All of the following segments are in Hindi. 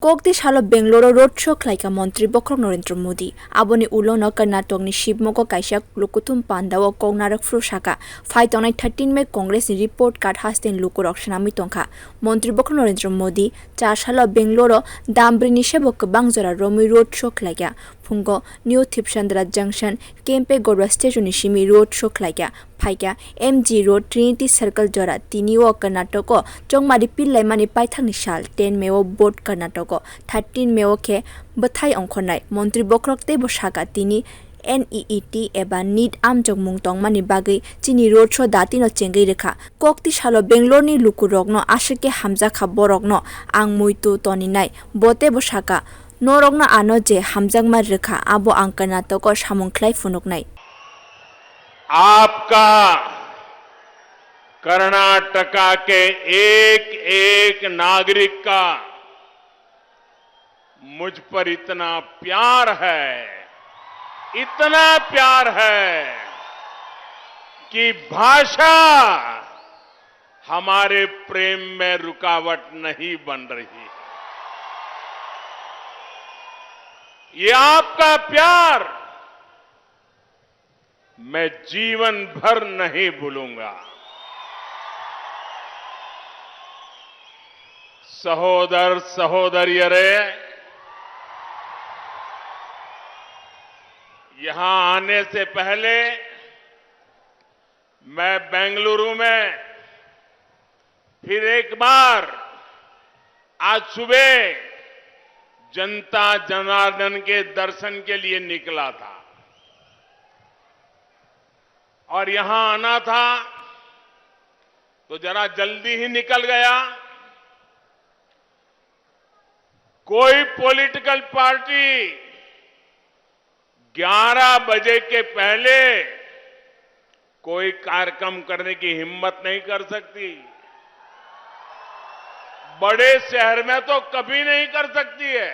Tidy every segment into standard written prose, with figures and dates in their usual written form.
Kokti salo Bengaluru roadshow khwlaika montri bokhork Narendra Modi aboni ulono karnatak ni shivmogga kaisa loku thumpanda o narug Saka phai tongnai 13 May Congress ni report card hasten loku roksanami tongkha montri bokhork Narendra Modi 4 salo Bengaluru dambri ni sebo kwbang jora romwi roadshow khwlaika phungo new thipsandra junction kempe gorwa station ni simi roadshow khwlaika phaika MG Road Trinity Circle jora tinio karnatako chongmari khwlaimani paithakni sal 10 May o board karnatako 13 May o ke bathai ongkhonai montri bokhork tebo Saka tini NEET eba need samwng tongmani bagai chini road show datino chengai rekha Kokti salo Bengaluru ni lukurokno ashike hamjakha borokno ang muitu toninai bote bo Saka norokno ano je hamjakma rekha abo ang karnatako samwng khwlai funuknai आपका कर्नाटका के एक एक नागरिक का मुझ पर इतना प्यार है कि भाषा हमारे प्रेम में रुकावट नहीं बन रही है। ये आपका प्यार मैं जीवन भर नहीं भूलूंगा। सहोदर सहोदरियरे, यहां आने से पहले मैं बेंगलुरु में फिर एक बार आज सुबह जनता जनार्दन के दर्शन के लिए निकला था और यहां आना था तो जरा जल्दी ही निकल गया। कोई पॉलिटिकल पार्टी 11 बजे के पहले कोई कार्यक्रम करने की हिम्मत नहीं कर सकती। बड़े शहर में तो कभी नहीं कर सकती है।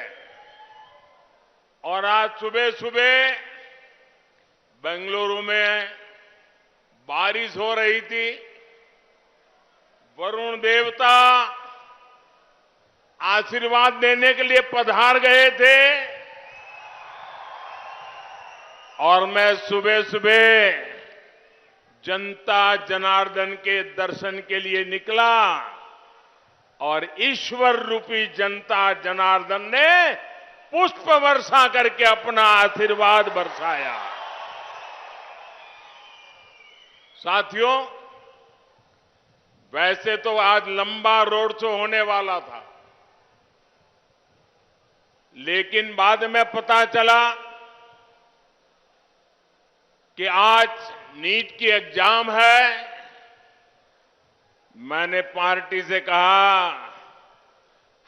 और आज सुबह सुबह बेंगलुरु में बारिश हो रही थी। वरुण देवता आशीर्वाद देने के लिए पधार गए थे और मैं सुबह सुबह जनता जनार्दन के दर्शन के लिए निकला और ईश्वर रूपी जनता जनार्दन ने पुष्प वर्षा करके अपना आशीर्वाद बरसाया। साथियों, वैसे तो आज लंबा रोड शो होने वाला था, लेकिन बाद में पता चला कि आज नीट की एग्जाम है। मैंने पार्टी से कहा,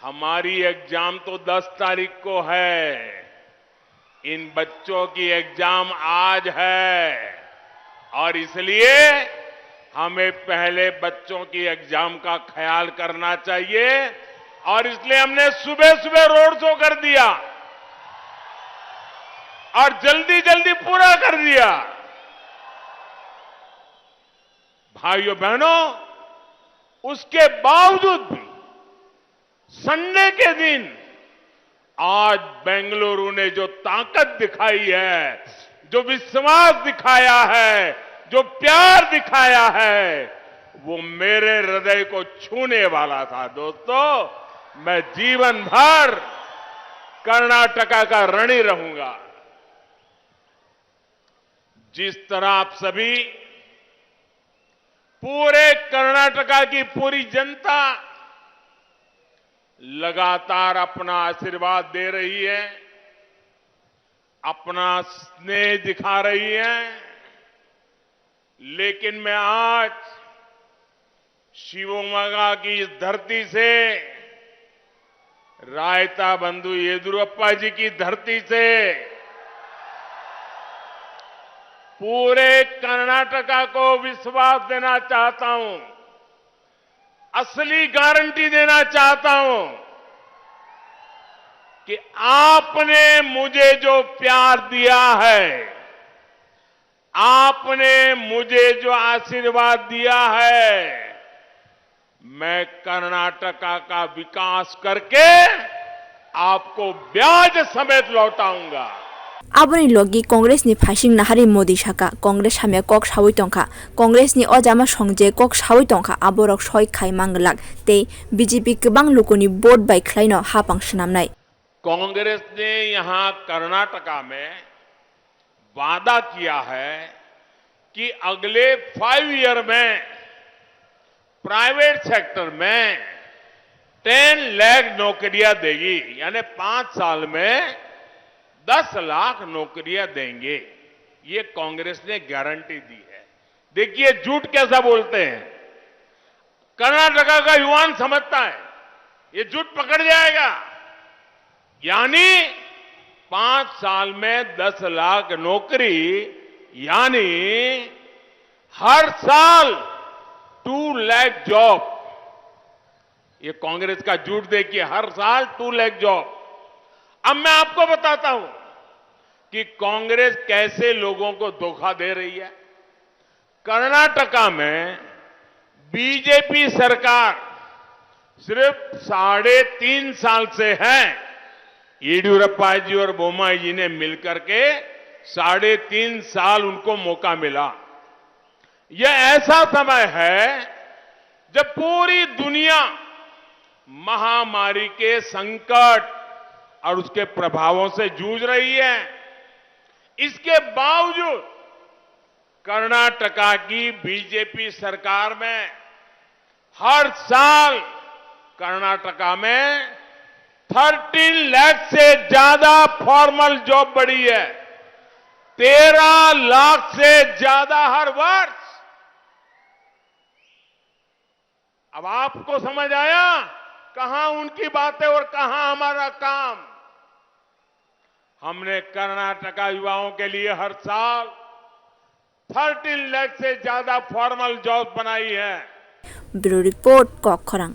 हमारी एग्जाम तो 10 तारीख को है, इन बच्चों की एग्जाम आज है और इसलिए हमें पहले बच्चों की एग्जाम का ख्याल करना चाहिए और इसलिए हमने सुबह सुबह रोड शो कर दिया और जल्दी जल्दी पूरा कर दिया। भाइयों बहनों, उसके बावजूद भी संडे के दिन आज बेंगलुरु ने जो ताकत दिखाई है, जो विश्वास दिखाया है, जो प्यार दिखाया है, वो मेरे हृदय को छूने वाला था। दोस्तों, मैं जीवन भर कर्नाटका का ऋणी रहूंगा। जिस तरह आप सभी, पूरे कर्नाटका की पूरी जनता लगातार अपना आशीर्वाद दे रही है, अपना स्नेह दिखा रही है, लेकिन मैं आज शिवमोगा की इस धरती से, रायता बंधु येदुरप्पा जी की धरती से पूरे कर्नाटका को विश्वास देना चाहता हूं, असली गारंटी देना चाहता हूं कि आपने मुझे जो प्यार दिया है, आपने मुझे जो आशीर्वाद दिया है, मैं कर्नाटका का विकास करके आपको ब्याज समेत लौटाऊंगा। Aboni logi Congress ni phashing nahari Modi Saka Congress hame kok sawi tongkha Congress ni ojama songje kok sawi tongkha aborok soi khai manglak te BJP kwbang lokoni vote by khlaino hapang shnamnai Congress ने यहां कर्नाटका में वादा किया है कि अगले 5 ईयर में प्राइवेट सेक्टर में 10 लाख नौकरियां देगी, यानी 5 साल में 10 लाख नौकरियां देंगे। ये कांग्रेस ने गारंटी दी है। देखिए झूठ कैसा बोलते हैं। कर्नाटका का युवान समझता है ये झूठ पकड़ जाएगा, यानी 5 साल में 10 लाख नौकरी, यानी हर साल 2 लाख जॉब। ये कांग्रेस का झूठ देखिए, हर साल 2 लाख जॉब। अब मैं आपको बताता हूं कि कांग्रेस कैसे लोगों को धोखा दे रही है। कर्नाटका में बीजेपी सरकार सिर्फ 3.5 साल से है। येडियुरप्पा जी और बोम्माई जी ने मिलकर के 3.5 साल उनको मौका मिला। यह ऐसा समय है जब पूरी दुनिया महामारी के संकट और उसके प्रभावों से जूझ रही है। इसके बावजूद कर्नाटका की बीजेपी सरकार में हर साल कर्नाटका में 13 लाख से ज्यादा फॉर्मल जॉब बढ़ी है, 13 लाख से ज्यादा हर वर्ष। अब आपको समझ आया कहां उनकी बातें और कहां हमारा काम। हमने कर्नाटका युवाओं के लिए हर साल 13 लाख से ज्यादा फॉर्मल जॉब बनाई है। Bureau report कोखरंग।